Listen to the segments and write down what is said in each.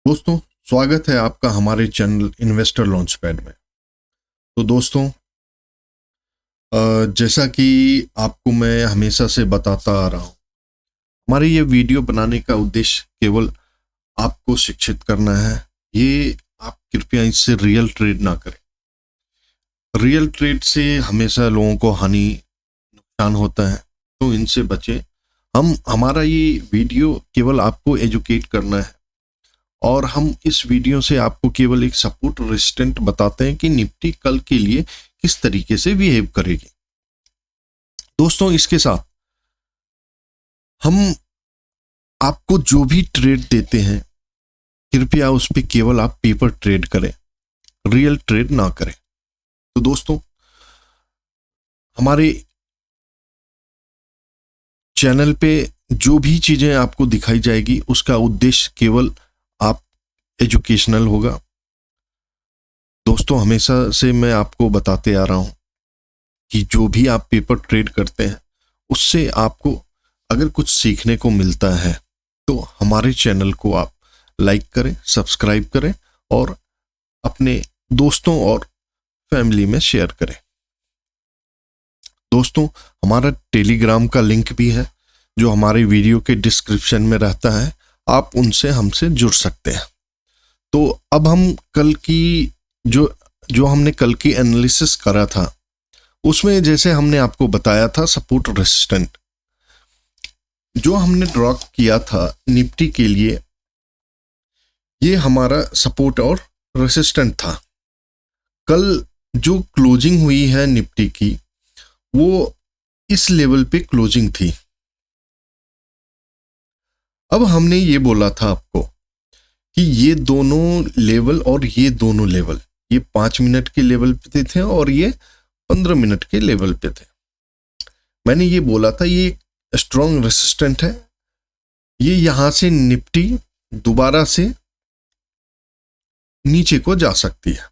दोस्तों, स्वागत है आपका हमारे चैनल इन्वेस्टर लॉन्च पैड में। तो दोस्तों, जैसा कि आपको मैं हमेशा से बताता आ रहा हूँ, हमारे ये वीडियो बनाने का उद्देश्य केवल आपको शिक्षित करना है। ये आप कृपया इससे रियल ट्रेड ना करें। रियल ट्रेड से हमेशा लोगों को हानि नुकसान होता है, तो इनसे बचें। हमारा ये वीडियो केवल आपको एजुकेट करना है और हम इस वीडियो से आपको केवल एक सपोर्ट रेजिस्टेंट बताते हैं कि निफ्टी कल के लिए किस तरीके से बिहेव करेगी। दोस्तों, इसके साथ हम आपको जो भी ट्रेड देते हैं, कृपया उस पर केवल आप पेपर ट्रेड करें, रियल ट्रेड ना करें। तो दोस्तों, हमारे चैनल पे जो भी चीजें आपको दिखाई जाएगी उसका उद्देश्य केवल आप एजुकेशनल होगा। दोस्तों, हमेशा से मैं आपको बताते आ रहा हूं कि जो भी आप पेपर ट्रेड करते हैं उससे आपको अगर कुछ सीखने को मिलता है तो हमारे चैनल को आप लाइक करें, सब्सक्राइब करें और अपने दोस्तों और फैमिली में शेयर करें। दोस्तों, हमारा टेलीग्राम का लिंक भी है जो हमारे वीडियो के डिस्क्रिप्शन में रहता है, आप उनसे हमसे जुड़ सकते हैं। तो अब हम कल की जो हमने कल की एनालिसिस करा था उसमें जैसे हमने आपको बताया था सपोर्ट रेजिस्टेंट जो हमने ड्रॉ किया था निफ्टी के लिए, ये हमारा सपोर्ट और रेजिस्टेंट था। कल जो क्लोजिंग हुई है निफ्टी की वो इस लेवल पे क्लोजिंग थी। अब हमने ये बोला था आपको कि ये दोनों लेवल और ये दोनों लेवल, ये 5 मिनट के लेवल पे थे और ये 15 मिनट के लेवल पे थे। मैंने ये बोला था ये स्ट्रॉन्ग रेजिस्टेंट है, ये यहां से निफ्टी दोबारा से नीचे को जा सकती है।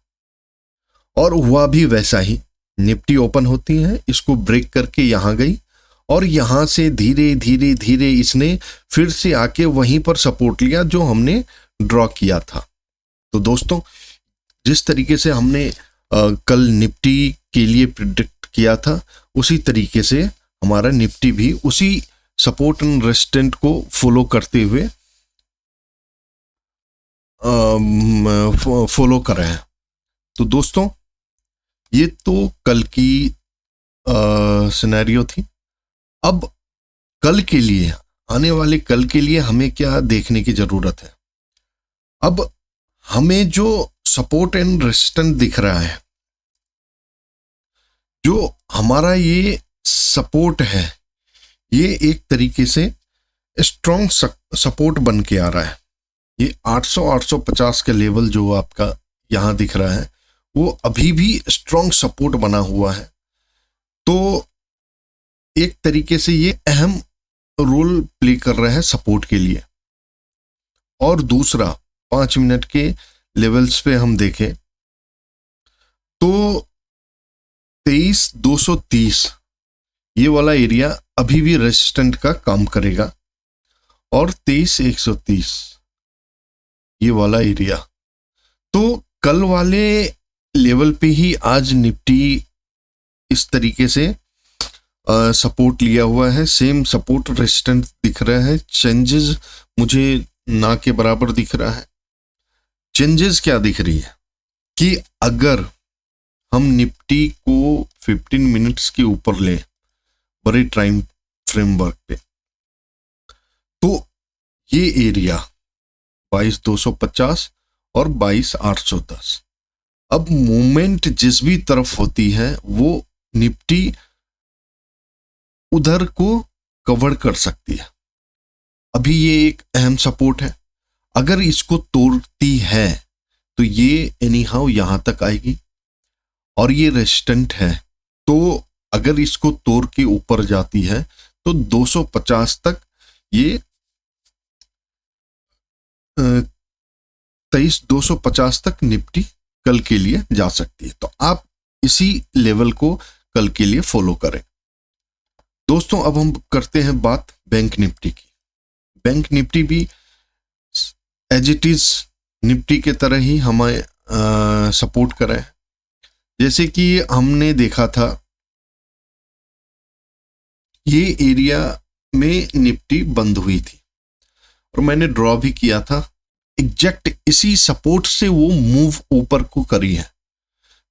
और हुआ भी वैसा ही। निफ्टी ओपन होती है, इसको ब्रेक करके यहां गई और यहां से धीरे धीरे धीरे इसने फिर से आके वहीं पर सपोर्ट लिया जो हमने ड्रॉ किया था। तो दोस्तों, जिस तरीके से हमने कल निफ्टी के लिए प्रिडिक्ट किया था उसी तरीके से हमारा निफ्टी भी उसी सपोर्ट एंड रेजिस्टेंट को फॉलो करते हुए फॉलो कर रहे हैं। तो दोस्तों, ये तो कल की सिनेरियो थी। अब कल के लिए, आने वाले कल के लिए हमें क्या देखने की जरूरत है। अब हमें जो सपोर्ट एंड रेजिस्टेंस दिख रहा है, जो हमारा ये सपोर्ट है, ये एक तरीके से स्ट्रॉन्ग सपोर्ट बन के आ रहा है। ये 800-850 का लेवल जो आपका यहां दिख रहा है वो अभी भी स्ट्रॉन्ग सपोर्ट बना हुआ है। तो एक तरीके से ये अहम रोल प्ले कर रहा है सपोर्ट के लिए। और दूसरा, 5 मिनट के लेवल्स पे हम देखें तो 23,230 ये वाला एरिया अभी भी रेजिस्टेंट का काम करेगा और 23,130 ये वाला एरिया। तो कल वाले लेवल पे ही आज निफ्टी इस तरीके से सपोर्ट लिया हुआ है। सेम सपोर्ट रेजिस्टेंस दिख रहा है। चेंजेस मुझे ना के बराबर दिख रहा है। चेंजेस क्या दिख रही है कि अगर हम निफ्टी को 15 मिनट्स के ऊपर लें बड़े टाइम फ्रेमवर्क पे, तो ये एरिया 22,250 और 22,810, अब मूवमेंट जिस भी तरफ होती है वो निफ्टी उधर को कवर कर सकती है। अभी ये एक अहम सपोर्ट है। अगर इसको तोड़ती है तो ये एनी हाउ यहां तक आएगी और ये रेजिस्टेंट है। तो अगर इसको तोड़ के ऊपर जाती है तो 250 तक ये 23,250 तक निफ्टी कल के लिए जा सकती है। तो आप इसी लेवल को कल के लिए फॉलो करें। दोस्तों, अब हम करते हैं बात बैंक निफ्टी की। बैंक निफ्टी भी एज इट इज निफ्टी के तरह ही हमें सपोर्ट करा है। जैसे कि हमने देखा था, ये एरिया में निफ्टी बंद हुई थी और मैंने ड्रॉ भी किया था। एग्जैक्ट इसी सपोर्ट से वो मूव ऊपर को करी है।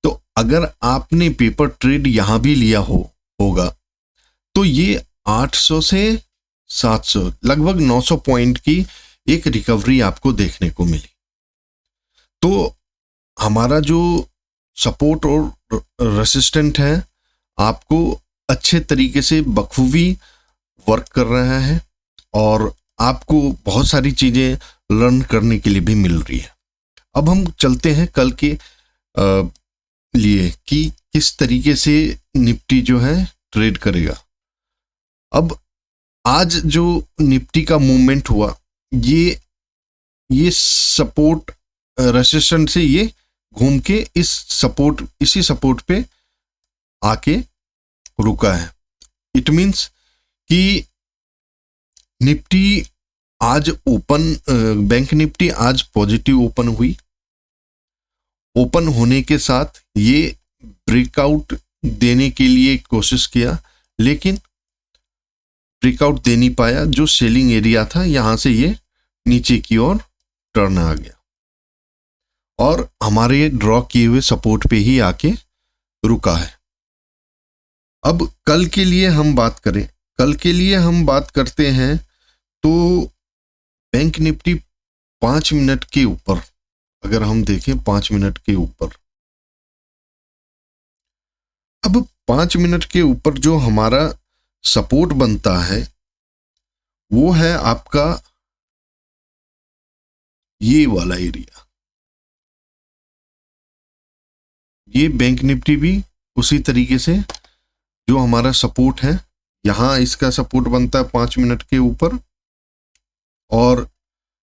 तो अगर आपने पेपर ट्रेड यहां भी लिया होगा तो ये 800 से 700 लगभग 900 पॉइंट की एक रिकवरी आपको देखने को मिली। तो हमारा जो सपोर्ट और रेसिस्टेंट है आपको अच्छे तरीके से बखूबी वर्क कर रहा है और आपको बहुत सारी चीजें लर्न करने के लिए भी मिल रही है। अब हम चलते हैं कल के लिए कि किस तरीके से निफ्टी जो है ट्रेड करेगा। अब आज जो निफ्टी का मूवमेंट हुआ, ये सपोर्ट रेसिस्टेंट से ये घूम के इसी सपोर्ट पे आके रुका है। इट मीन्स कि निफ्टी आज बैंक निफ्टी आज पॉजिटिव ओपन हुई। ओपन होने के साथ ये ब्रेकआउट देने के लिए कोशिश किया, लेकिन ब्रेकआउट दे नहीं पाया। जो सेलिंग एरिया था यहां से ये नीचे की ओर टर्न आ गया और हमारे ड्रॉ किए हुए सपोर्ट पे ही आके रुका है। अब कल के लिए हम बात करते हैं तो बैंक निफ्टी 5 मिनट के ऊपर, अगर हम देखें 5 मिनट के ऊपर, अब 5 मिनट के ऊपर जो हमारा सपोर्ट बनता है वो है आपका ये वाला एरिया। ये बैंक निफ्टी भी उसी तरीके से जो हमारा सपोर्ट है, यहां इसका सपोर्ट बनता है 5 मिनट के ऊपर, और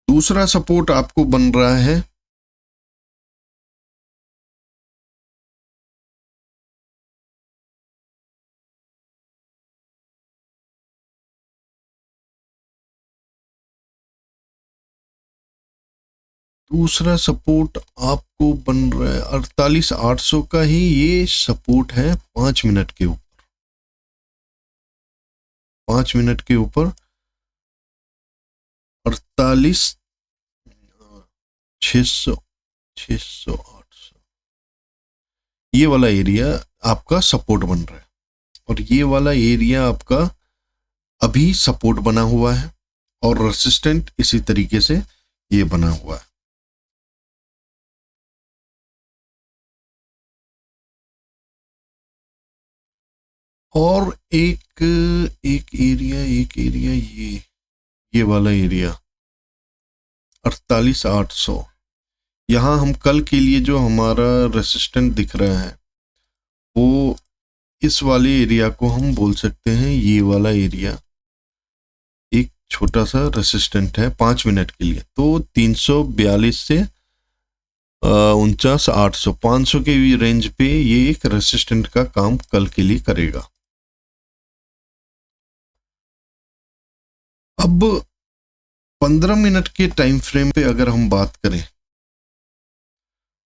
दूसरा सपोर्ट आपको बन रहा है दूसरा सपोर्ट आपको बन रहा है 48,800 का ही ये सपोर्ट है 5 मिनट के ऊपर। 5 मिनट के ऊपर 48,600 800 ये वाला एरिया आपका सपोर्ट बन रहा है, और ये वाला एरिया आपका अभी सपोर्ट बना हुआ है और रेसिस्टेंट इसी तरीके से ये बना हुआ है। और एक एरिया ये वाला एरिया 48,800, यहां हम कल के लिए जो हमारा रेसिस्टेंट दिख रहा है वो इस वाले एरिया को हम बोल सकते हैं, ये वाला एरिया एक छोटा सा रेसिस्टेंट है 5 मिनट के लिए। तो 342 से 49,800 500 के रेंज पे ये एक रेसिस्टेंट का काम कल के लिए करेगा। अब 15 मिनट के टाइम फ्रेम पे अगर हम बात करें,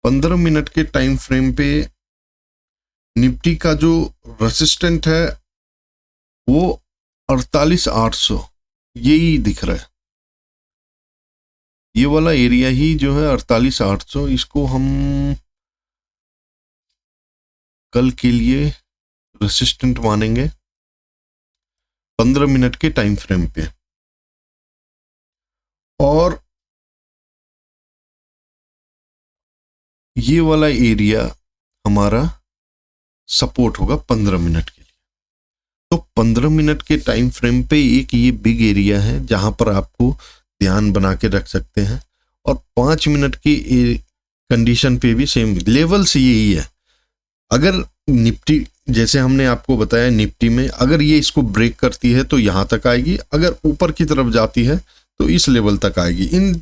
15 मिनट के टाइम फ्रेम पे निफ्टी का जो रेसिस्टेंट है वो 48,800 यही दिख रहा है। ये वाला एरिया ही जो है 48,800, इसको हम कल के लिए रेसिस्टेंट मानेंगे 15 मिनट के टाइम फ्रेम पे। और ये वाला एरिया हमारा सपोर्ट होगा 15 मिनट के लिए। तो 15 मिनट के टाइम फ्रेम पे एक ये बिग एरिया है जहां पर आपको ध्यान बना के रख सकते हैं, और 5 मिनट की कंडीशन पे भी सेम लेवल्स यही है। अगर निफ्टी, जैसे हमने आपको बताया, निफ्टी में अगर ये इसको ब्रेक करती है तो यहां तक आएगी, अगर ऊपर की तरफ जाती है तो इस लेवल तक आएगी। इन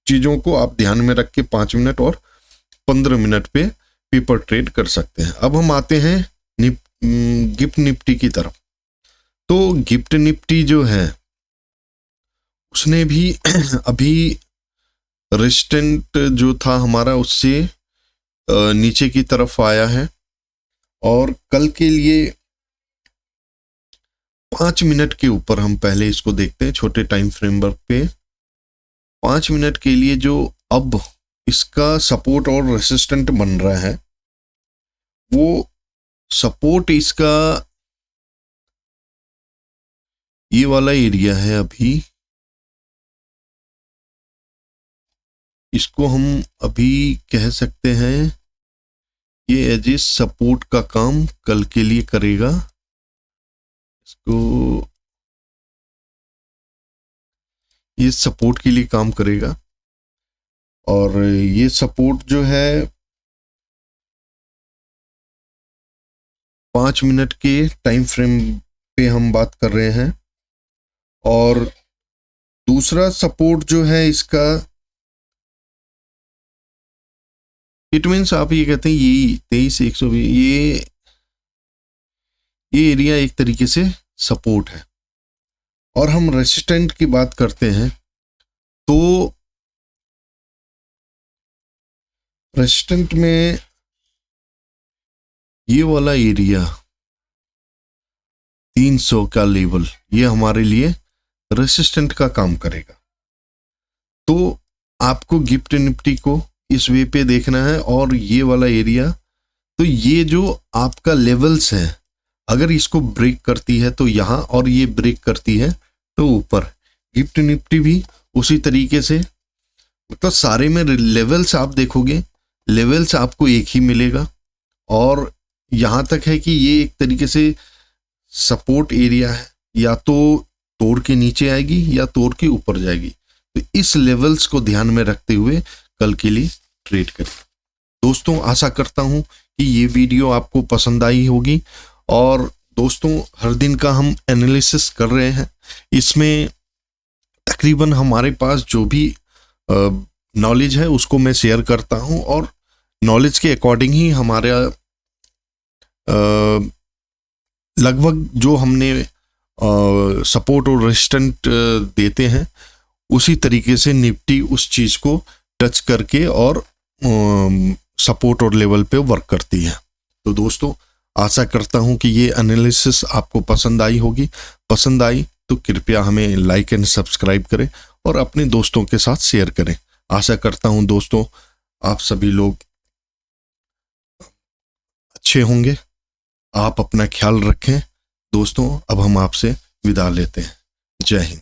चीजों को आप ध्यान में रख के 5 मिनट और 15 मिनट पे पेपर ट्रेड कर सकते हैं। अब हम आते हैं गिफ्ट निफ्टी की तरफ। तो गिफ्ट निफ्टी जो है उसने भी अभी रेजिस्टेंट जो था हमारा उससे नीचे की तरफ आया है। और कल के लिए 5 मिनट के ऊपर हम पहले इसको देखते हैं, छोटे टाइम फ्रेमवर्क पे 5 मिनट के लिए जो अब इसका सपोर्ट और रेसिस्टेंट बन रहा है, वो सपोर्ट इसका ये वाला एरिया है। अभी इसको हम अभी कह सकते हैं ये एज ए सपोर्ट का काम कल के लिए करेगा। इसको ये सपोर्ट के लिए काम करेगा। और ये सपोर्ट जो है 5 मिनट के टाइम फ्रेम पे हम बात कर रहे हैं। और दूसरा सपोर्ट जो है इसका, इट मीन्स आप ये कहते हैं यही 23,120, ये एरिया एक तरीके से सपोर्ट है। और हम रेसिस्टेंट की बात करते हैं तो रेसिस्टेंट में ये वाला एरिया 300 का लेवल, ये हमारे लिए रेसिस्टेंट का काम करेगा। तो आपको गिफ्ट निफ्टी को इस वे पे देखना है। और ये वाला एरिया, तो ये जो आपका लेवल्स है, अगर इसको ब्रेक करती है तो यहाँ, और ये ब्रेक करती है तो ऊपर। गिफ्ट निफ्टी भी उसी तरीके से, मतलब सारे में लेवल्स आप देखोगे, लेवल्स आपको एक ही मिलेगा। और यहाँ तक है कि ये एक तरीके से सपोर्ट एरिया है, या तो तोड़ के नीचे आएगी या तोड़ के ऊपर जाएगी। तो इस लेवल्स को ध्यान में रखते हुए कल के लिए ट्रेड करें। दोस्तों, आशा करता हूं कि ये वीडियो आपको पसंद आई होगी। और दोस्तों, हर दिन का हम एनालिसिस कर रहे हैं, इसमें तकरीबन हमारे पास जो भी नॉलेज है उसको मैं शेयर करता हूं। और नॉलेज के अकॉर्डिंग ही हमारा लगभग जो हमने सपोर्ट और रेजिस्टेंट देते हैं, उसी तरीके से निफ्टी उस चीज को टच करके और सपोर्ट और लेवल पे वर्क करती है। तो दोस्तों, आशा करता हूं कि ये एनालिसिस आपको पसंद आई होगी। पसंद आई तो कृपया हमें लाइक एंड सब्सक्राइब करें और अपने दोस्तों के साथ शेयर करें। आशा करता हूं दोस्तों आप सभी लोग अच्छे होंगे। आप अपना ख्याल रखें। दोस्तों, अब हम आपसे विदा लेते हैं। जय हिंद।